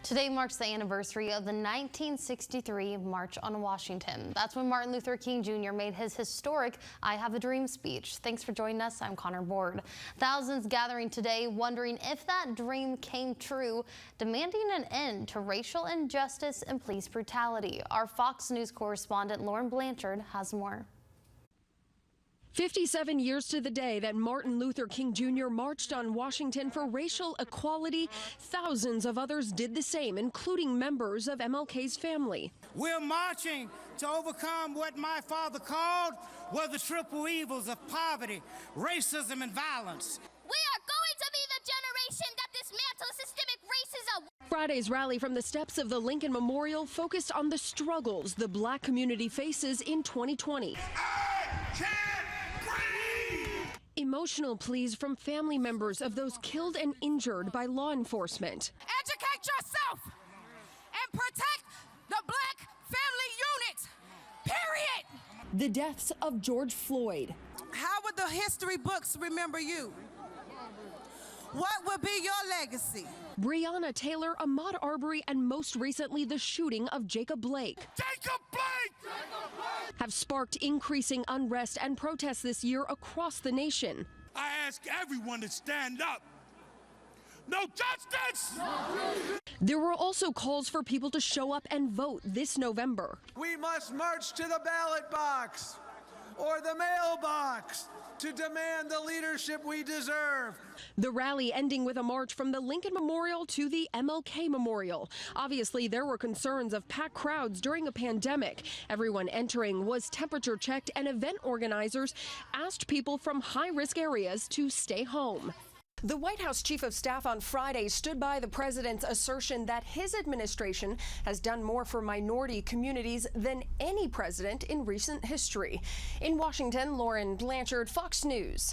Today marks the anniversary of the 1963 March on Washington. That's when Martin Luther King Jr. made his historic I Have a Dream speech. Thanks for joining us. I'm Connor Board. Thousands gathering today wondering if that dream came true, demanding an end to racial injustice and police brutality. Our Fox News correspondent Lauren Blanchard has more. 57 years to the day that Martin Luther King Jr. marched on Washington for racial equality, thousands of others did the same, including members of MLK's family. We're marching to overcome what my father called were the triple evils of poverty, racism, and violence. We are going to be the generation that dismantles systemic racism. Friday's rally from the steps of the Lincoln Memorial focused on the struggles the black community faces in 2020. Emotional pleas from family members of those killed and injured by law enforcement. Educate yourself and protect the black family unit, period. The deaths of George Floyd. How would the history books remember you? What would be your legacy? Breonna Taylor, Ahmaud Arbery, and most recently the shooting of Jacob Blake. Jacob Blake! Have sparked increasing unrest and protests this year across the nation. I ask everyone to stand up. No justice! There were also calls for people to show up and vote this November. We must march to the ballot box or the mailbox to demand the leadership we deserve. The rally ending with a march from the Lincoln Memorial to the MLK Memorial. Obviously, there were concerns of packed crowds during a pandemic. Everyone entering was temperature checked, and event organizers asked people from high-risk areas to stay home. The White House Chief of Staff on Friday stood by the president's assertion that his administration has done more for minority communities than any president in recent history. In Washington, Lauren Blanchard, Fox News.